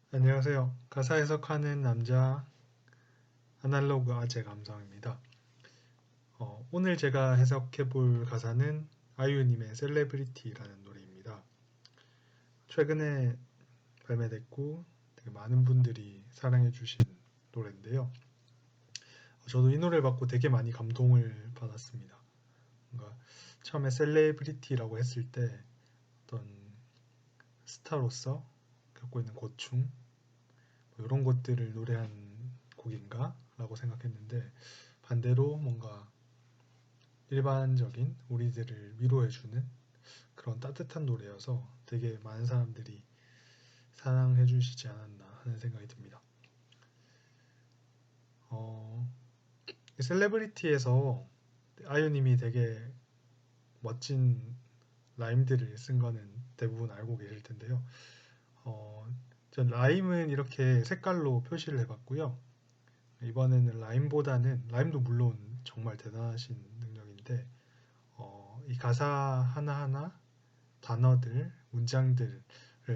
안녕하세요. 가사 해석하는 남자 아날로그 아재 감성입니다. 오늘 제가 해석해 볼 가사는 아이유님의 셀레브리티라는 노래입니다. 최근에 발매됐고 되게 많은 분들이 사랑해 주신 노래인데요. 저도 이 노래를 받고 되게 많이 감동을 받았습니다. 뭔가 처음에 셀레브리티라고 했을 때 어떤 스타로서 겪고 있는 고충 뭐 이런 것들을 노래한 곡인가? 라고 생각했는데 반대로 뭔가 일반적인 우리들을 위로해주는 그런 따뜻한 노래여서 되게 많은 사람들이 사랑해 주시지 않았나 하는 생각이 듭니다. 어, 셀레브리티에서 아이유님이 되게 멋진 라임들을 쓴 거는 대부분 알고 계실 텐데요. 전 라임은 이렇게 색깔로 표시를 해봤고요. 이번에는 라임보다는, 라임도 물론 정말 대단하신 능력인데, 이 가사 하나하나 단어들, 문장들을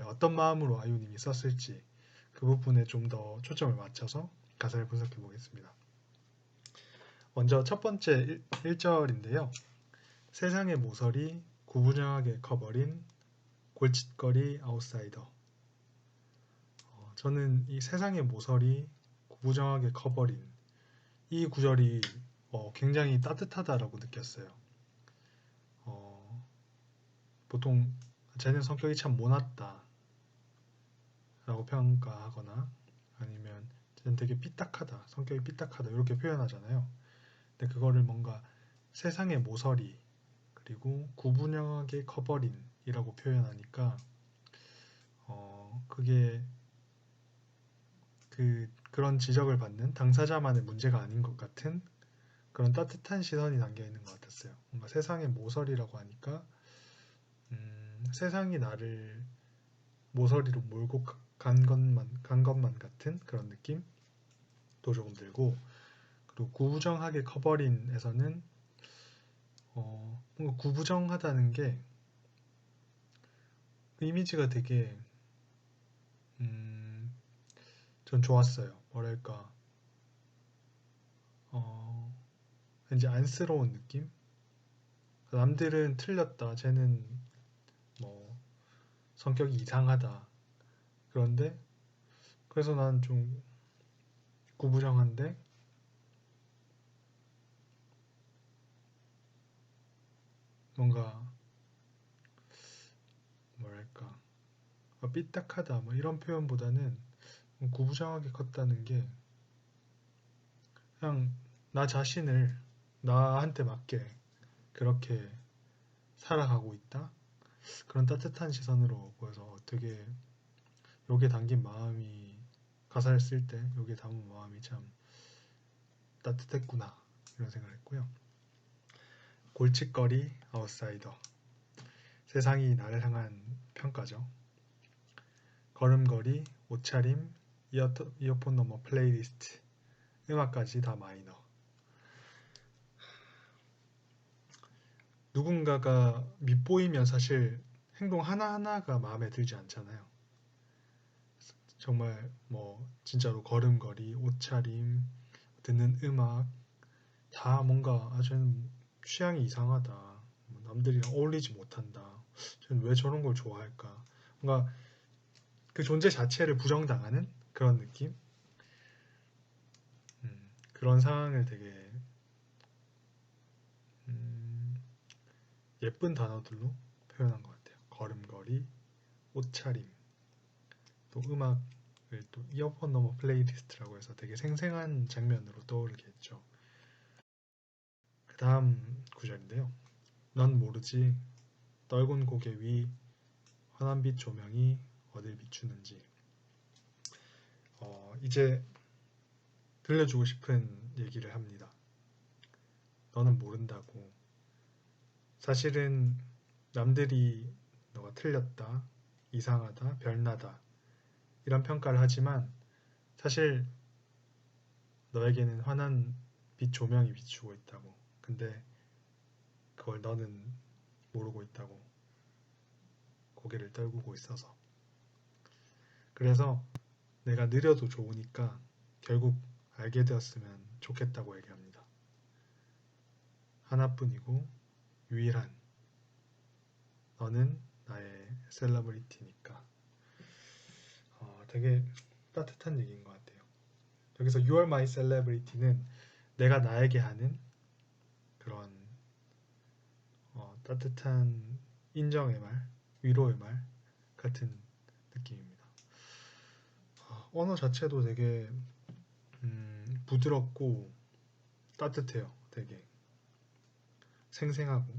어떤 마음으로 아이유님이 썼을지 그 부분에 좀 더 초점을 맞춰서 가사를 분석해 보겠습니다. 먼저 첫 번째 1절인데요. 세상의 모서리 구부정하게 커버린 골칫거리 아웃사이더. 저는 이 세상의 모서리 구부정하게 커버린 이 구절이 굉장히 따뜻하다라고 느꼈어요. 어, 보통 쟤는 성격이 참 모났다 라고 평가하거나 아니면 쟤는 되게 삐딱하다, 성격이 삐딱하다 이렇게 표현하잖아요. 근데 그거를 뭔가 세상의 모서리 그리고 구분형하게 커버린이라고 표현하니까 그게 그런 지적을 받는 당사자만의 문제가 아닌 것 같은 그런 따뜻한 시선이 담겨 있는 것 같았어요. 뭔가 세상의 모서리라고 하니까 세상이 나를 모서리로 몰고 간 것만 같은 그런 느낌도 조금 들고 그리고 구부정하게 커버린에서는 뭔가 구부정하다는 게 그 이미지가 되게 음, 전 좋았어요. 뭐랄까 어, 왠지 안쓰러운 느낌? 남들은 틀렸다. 쟤는 뭐 성격이 이상하다. 그런데 그래서 난 좀 구부정한데 뭔가 뭐랄까 삐딱하다 뭐 이런 표현보다는 구부정하게 컸다는 게 그냥 나 자신을 나한테 맞게 그렇게 살아가고 있다. 그런 따뜻한 시선으로 보여서 되게 여기에 담긴 마음이 가사를 쓸 때 여기에 담은 마음이 참 따뜻했구나 이런 생각을 했고요. 골칫거리 아웃사이더 세상이 나를 향한 평가죠. 걸음걸이 옷차림 이어폰 넘어 플레이리스트 음악까지 다 마이너. 누군가가 밉보이면 사실 행동 하나하나가 마음에 들지 않잖아요. 정말 뭐 진짜로 걸음걸이, 옷차림, 듣는 음악 다 뭔가 쟤는 취향이 이상하다. 뭐 남들이랑 어울리지 못한다. 쟤는 왜 저런 걸 좋아할까? 뭔가 그 존재 자체를 부정당하는 그런 느낌? 그런 상황을 되게 음, 예쁜 단어들로 표현한 것 같아요. 걸음걸이, 옷차림, 또 음악을 또 이어폰 넘어 플레이리스트라고 해서 되게 생생한 장면으로 떠오르게 했죠. 그 다음 구절인데요. 넌 모르지 떨군 고개 위 환한빛 조명이 어딜 비추는지. 이제 들려주고 싶은 얘기를 합니다. 너는 모른다고. 사실은 남들이 너가 틀렸다, 이상하다, 별나다 이런 평가를 하지만 사실 너에게는 환한 빛 조명이 비추고 있다고. 근데 그걸 너는 모르고 있다고. 고개를 떨구고 있어서. 그래서 내가 느려도 좋으니까 결국 알게 되었으면 좋겠다고 얘기합니다. 하나뿐이고 유일한 너는 나의 셀러브리티니까. 되게 따뜻한 얘기인 것 같아요. 여기서 You are my celebrity는 내가 나에게 하는 그런 따뜻한 인정의 말, 위로의 말 같은 느낌입니다. 언어 자체도 되게 부드럽고 따뜻해요. 되게 생생하고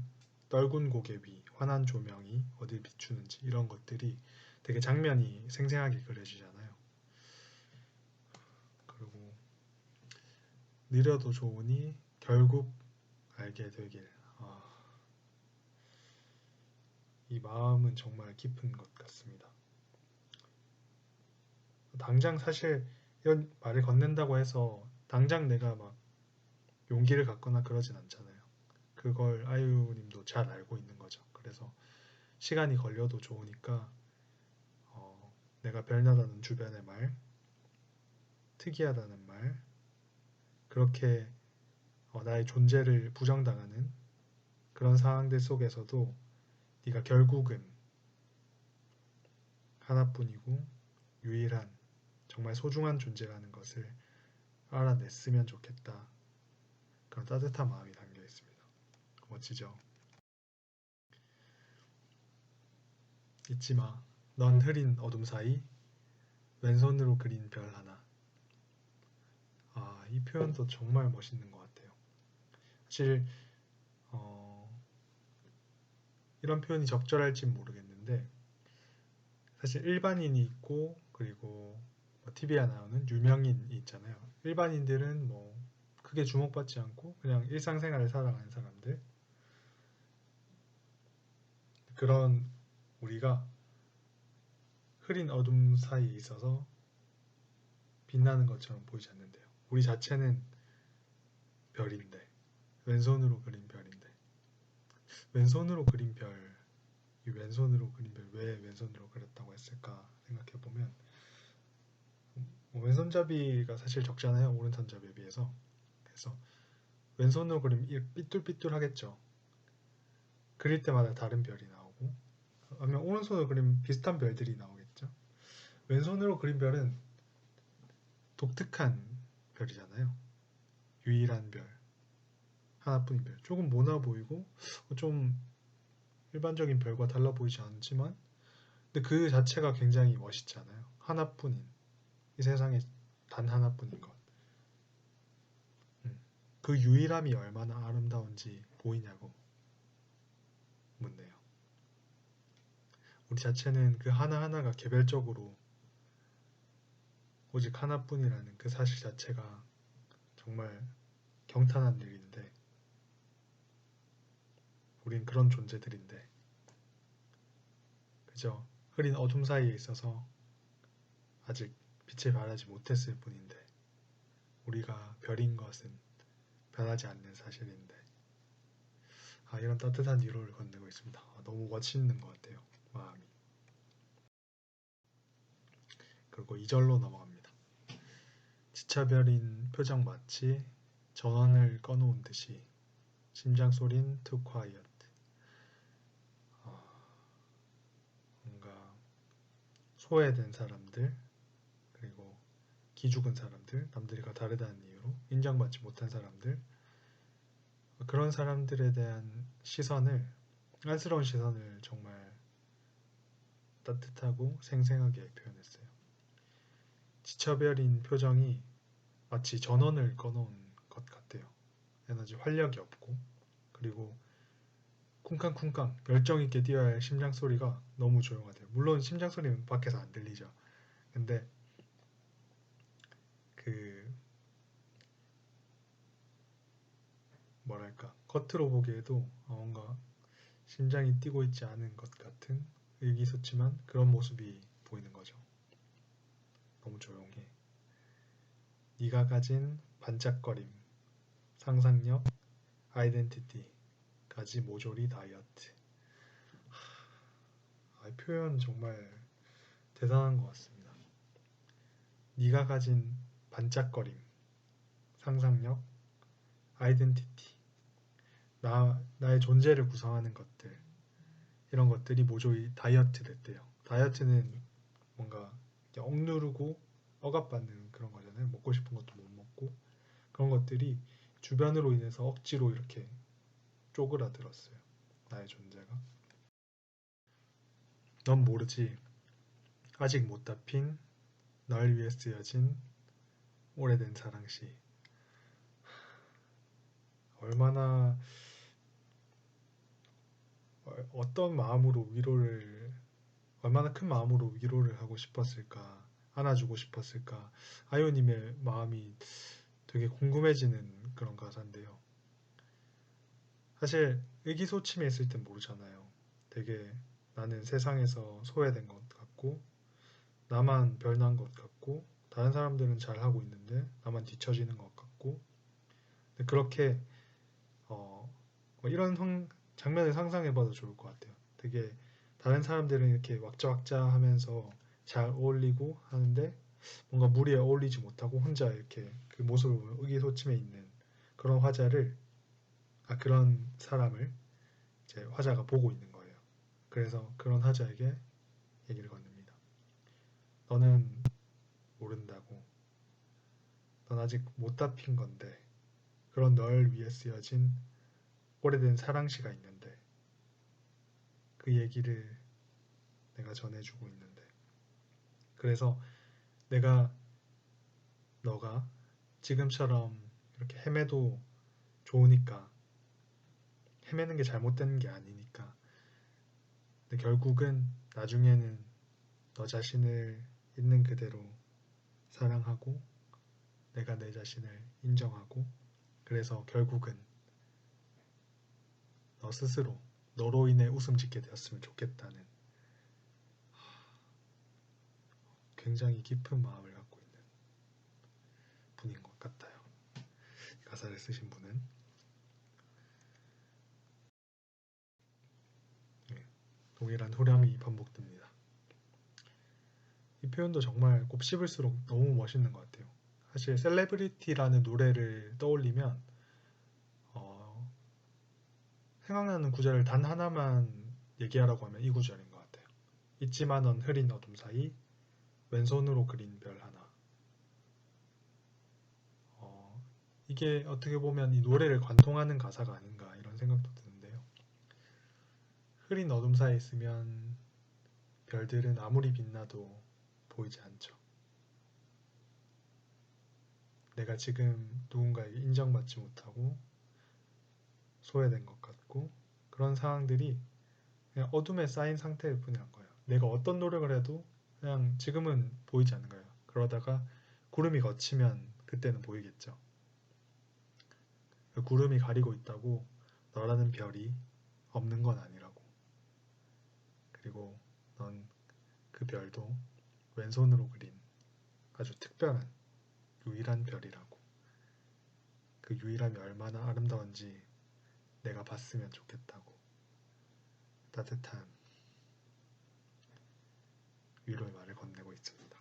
떨군 고개 위 환한 조명이 어딜 비추는지 이런 것들이 되게 장면이 생생하게 그려지잖아요. 그리고 느려도 좋으니 결국 알게 되길. 이 마음은 정말 깊은 것 같습니다. 당장 사실 이런 말을 건넨다고 해서 당장 내가 막 용기를 갖거나 그러진 않잖아요. 그걸 아유님도 잘 알고 있는 거죠. 그래서 시간이 걸려도 좋으니까 내가 별나다는 주변의 말, 특이하다는 말, 그렇게 나의 존재를 부정당하는 그런 상황들 속에서도 네가 결국은 하나뿐이고 유일한 정말 소중한 존재라는 것을 알아냈으면 좋겠다. 그런 따뜻한 마음이 담겨 있습니다. 멋지죠? 잊지 마. 넌 흐린 어둠 사이 왼손으로 그린 별 하나. 이 표현도 정말 멋있는 것 같아요. 사실 이런 표현이 적절할진 모르겠는데 사실 일반인이 있고 그리고 TV에 나오는 유명인이 있잖아요. 일반인들은 뭐 크게 주목받지 않고 그냥 일상생활을 살아가는 사람들, 그런 우리가 흐린 어둠 사이에 있어서 빛나는 것처럼 보이지 않는데요. 우리 자체는 별인데, 왼손으로 그린 별인데, 왼손으로 그린 별, 이 왼손으로 그린 별 왜 왼손으로 그렸다고 했을까 생각해보면 왼손잡이가 사실 적잖아요. 오른손잡이에 비해서. 그래서 왼손으로 그리면 삐뚤삐뚤하겠죠. 그릴 때마다 다른 별이 나오고, 아니면 오른손으로 그리면 비슷한 별들이 나오겠죠. 왼손으로 그린 별은 독특한 별이잖아요. 유일한 별, 하나뿐인 별. 조금 모나 보이고 좀 일반적인 별과 달라 보이지 않지만 근데 그 자체가 굉장히 멋있잖아요. 하나뿐인, 이 세상에 단 하나뿐인 것. 그 유일함이 얼마나 아름다운지 보이냐고 묻네요. 우리 자체는 그 하나하나가 개별적으로 오직 하나뿐이라는 그 사실 자체가 정말 경탄한 일인데, 우린 그런 존재들인데, 그저 흐린 어둠 사이에 있어서 아직 빛을 발하지 못했을 뿐인데, 우리가 별인 것은 변하지 않는 사실인데, 이런 따뜻한 위로를 건네고 있습니다. 너무 멋있는 것 같아요, 마음이. 그리고 2절로 넘어갑니다. 지차별인 표정 마치 전원을 꺼놓은 듯이 심장 소린 too quiet. 뭔가 소외된 사람들, 그리고 기죽은 사람들, 남들과 다르다는 이유로 인정받지 못한 사람들, 그런 사람들에 대한 시선을, 안쓰러운 시선을 정말 따뜻하고 생생하게 표현했어요. 지처별인 표정이 마치 전원을 꺼놓은 것 같아요. 에너지 활력이 없고, 그리고 쿵쾅쿵쾅 열정있게 뛰어야 할 심장소리가 너무 조용하대요. 물론 심장소리는 밖에서 안 들리죠. 근데 그 뭐랄까, 겉으로 보기에도 뭔가 심장이 뛰고 있지 않은 것 같은 의기소침한 그런 모습이 보이는 거죠. 너무 조용해. 네가 가진 반짝거림, 상상력, 아이덴티티까지 모조리 다이어트. 표현 정말 대단한 것 같습니다. 네가 가진 반짝거림, 상상력, 아이덴티티, 나의 존재를 구성하는 것들, 이런 것들이 모조리 다이어트 됐대요. 다이어트는 뭔가 억누르고 억압받는 그런 거잖아요. 먹고 싶은 것도 못 먹고 그런 것들이 주변으로 인해서 억지로 이렇게 쪼그라들었어요. 나의 존재가. 넌 모르지. 아직 못 답힌 널 위해 쓰여진 오래된 사랑시. 얼마나 어떤 마음으로 얼마나 큰 마음으로 위로를 하고 싶었을까, 안아주고 싶었을까. 아이오님의 마음이 되게 궁금해지는 그런 가사인데요. 사실 의기소침해 있을 땐 모르잖아요. 되게 나는 세상에서 소외된 것 같고, 나만 별난 것 같고, 다른 사람들은 잘하고 있는데 나만 뒤처지는 것 같고. 그렇게 뭐 이런 장면을 상상해봐도 좋을 것 같아요. 되게 다른 사람들은 이렇게 왁자왁자 하면서 잘 어울리고 하는데 뭔가 무리에 어울리지 못하고 혼자 이렇게 그 모습을 보면 의기소침해 있는 그런 그런 사람을 이제 화자가 보고 있는 거예요. 그래서 그런 화자에게 얘기를 건넵니다. 너는 모른다고. 넌 아직 못 답힌 건데 그런 널 위해 쓰여진 오래된 사랑시가 있는데 그 얘기를 내가 전해주고 있는데 그래서 너가 지금처럼 이렇게 헤매도 좋으니까 헤매는 게 잘못된 게 아니니까 근데 결국은 나중에는 너 자신을 있는 그대로 사랑하고 내가 내 자신을 인정하고 그래서 결국은 너 스스로 너로 인해 웃음 짓게 되었으면 좋겠다는 굉장히 깊은 마음을 갖고 있는 분인 것 같아요. 가사를 쓰신 분은 네, 동일한 후렴이 반복됩니다. 이 표현도 정말 곱씹을수록 너무 멋있는 것 같아요. 사실 셀레브리티라는 노래를 떠올리면 생각나는 구절을 단 하나만 얘기하라고 하면 이 구절인 것 같아요. 있지만은 흐린 어둠 사이 왼손으로 그린 별 하나. 이게 어떻게 보면 이 노래를 관통하는 가사가 아닌가 이런 생각도 드는데요. 흐린 어둠 사이에 있으면 별들은 아무리 빛나도 보이지 않죠. 내가 지금 누군가에게 인정받지 못하고 소외된 것 같고 그런 상황들이 그냥 어둠에 쌓인 상태일 뿐이란 거예요. 내가 어떤 노력을 해도 그냥 지금은 보이지 않는 거예요. 그러다가 구름이 걷히면 그때는 보이겠죠. 그 구름이 가리고 있다고 너라는 별이 없는 건 아니라고. 그리고 넌 그 별도 왼손으로 그린 아주 특별한 유일한 별이라고. 그 유일함이 얼마나 아름다운지 내가 봤으면 좋겠다고. 따뜻한 위로의 말을 건네고 있습니다.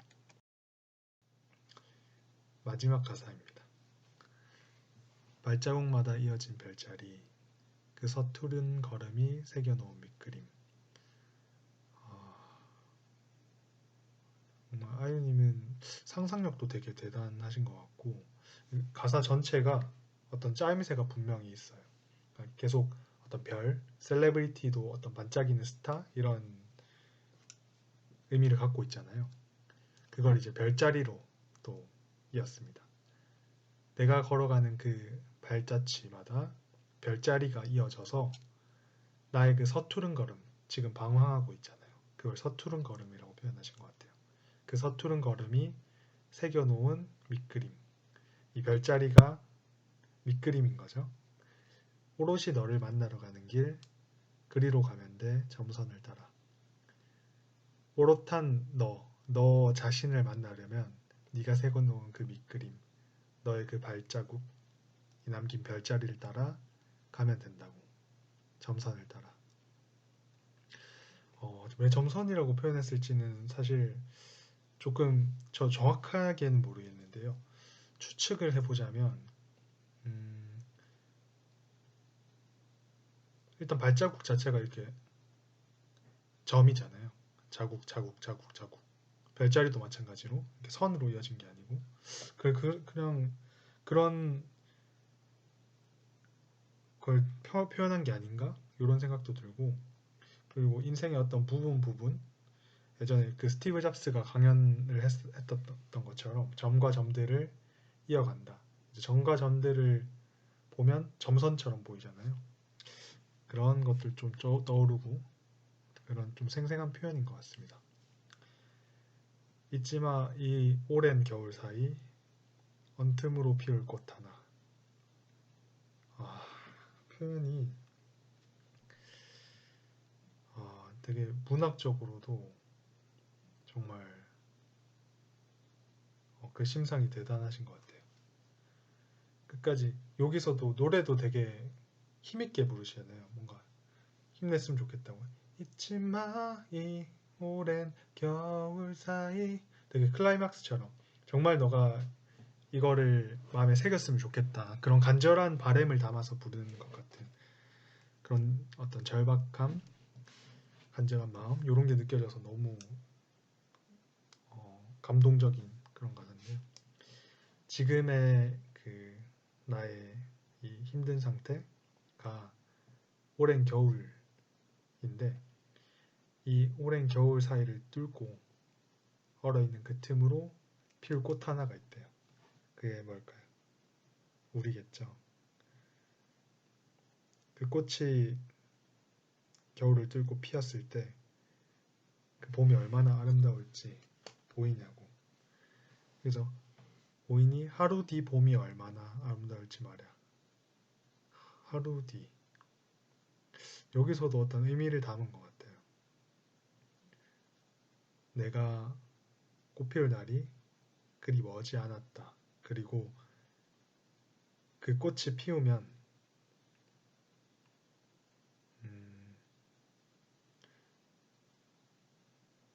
마지막 가사입니다. 발자국마다 이어진 별자리, 그 서투른 걸음이 새겨놓은 밑그림. 정말 아유님은 상상력도 되게 대단하신 것 같고 가사 전체가 어떤 짜임새가 분명히 있어요. 그러니까 계속 어떤 별, 셀레브리티도 어떤 반짝이는 스타 이런 의미를 갖고 있잖아요. 그걸 이제 별자리로 또 이었습니다. 내가 걸어가는 그 발자취마다 별자리가 이어져서 나의 그 서투른 걸음, 지금 방황하고 있잖아요. 그걸 서투른 걸음이라고 표현하신 것 같아요. 그 서투른 걸음이 새겨놓은 밑그림. 이 별자리가 밑그림인 거죠. 오롯이 너를 만나러 가는 길, 그리로 가면 돼 점선을 따라. 오롯한 너 자신을 만나려면 네가 새겨놓은 그 밑그림, 너의 그 발자국, 이 남긴 별자리를 따라 가면 된다고. 점선을 따라. 왜 점선이라고 표현했을지는 사실 조금 저 정확하게는 모르겠는데요. 추측을 해보자면 일단 발자국 자체가 이렇게 점이잖아요. 자국, 자국, 자국, 자국. 별자리도 마찬가지로 이렇게 선으로 이어진 게 아니고 그냥 그런 걸 표현한 게 아닌가? 이런 생각도 들고 그리고 인생의 어떤 부분 예전에 그 스티브 잡스가 강연을 했던 것처럼 점과 점들을 이어간다. 점과 점들을 보면 점선처럼 보이잖아요. 그런 것들 좀 떠오르고 그런 좀 생생한 표현인 것 같습니다. 잊지마 이 오랜 겨울 사이 언틈으로 피울 꽃 하나. 아, 표현이 되게 문학적으로도 정말 그 심상이 대단하신 것 같아요. 끝까지 여기서도 노래도 되게 힘있게 부르시잖아요. 뭔가 힘냈으면 좋겠다고. 잊지마 이 오랜 겨울 사이 되게 클라이막스처럼 정말 너가 이거를 마음에 새겼으면 좋겠다. 그런 간절한 바램을 담아서 부르는 것 같은 그런 어떤 절박함, 간절한 마음 이런 게 느껴져서 너무 감동적인 그런 가사인데요. 지금의 그 나의 이 힘든 상태가 오랜 겨울인데 이 오랜 겨울 사이를 뚫고 얼어있는 그 틈으로 피울 꽃 하나가 있대요. 그게 뭘까요? 우리겠죠. 그 꽃이 겨울을 뚫고 피었을 때 그 봄이 얼마나 아름다울지 보이냐고. 그래서 보이니 하루 뒤 봄이 얼마나 아름다울지 말이야. 하루 뒤. 여기서도 어떤 의미를 담은 것 같아요. 내가 꽃피울 날이 그리 머지 않았다. 그리고 그 꽃이 피우면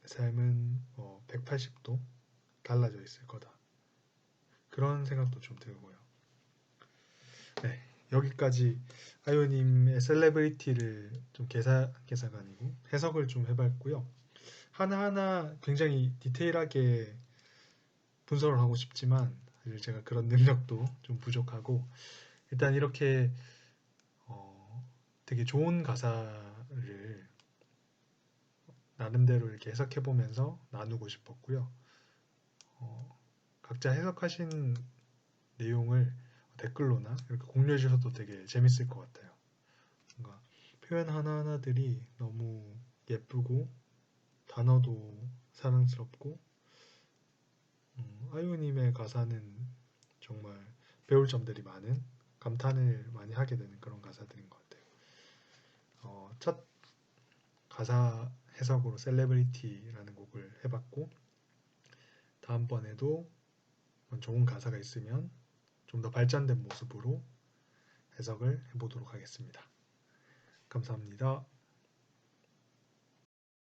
삶은 180도 달라져 있을 거다. 그런 생각도 좀 들고요. 네, 여기까지 아이오님의 셀레브리티를 좀 개사가 아니고 해석을 좀 해봤고요. 하나하나 굉장히 디테일하게 분석을 하고 싶지만 사실 제가 그런 능력도 좀 부족하고 일단 이렇게 되게 좋은 가사를 나름대로 이렇게 해석해 보면서 나누고 싶었고요. 각자 해석하신 내용을 댓글로나 이렇게 공유해 주셔도 되게 재밌을 것 같아요. 뭔가 표현 하나하나들이 너무 예쁘고 단어도 사랑스럽고 아이유님의 가사는 정말 배울 점들이 많은 감탄을 많이 하게 되는 그런 가사들인 것 같아요. 첫 가사 해석으로 셀레브리티라는 곡을 해봤고 다음번에도 좋은 가사가 있으면 좀 더 발전된 모습으로 해석을 해보도록 하겠습니다. 감사합니다.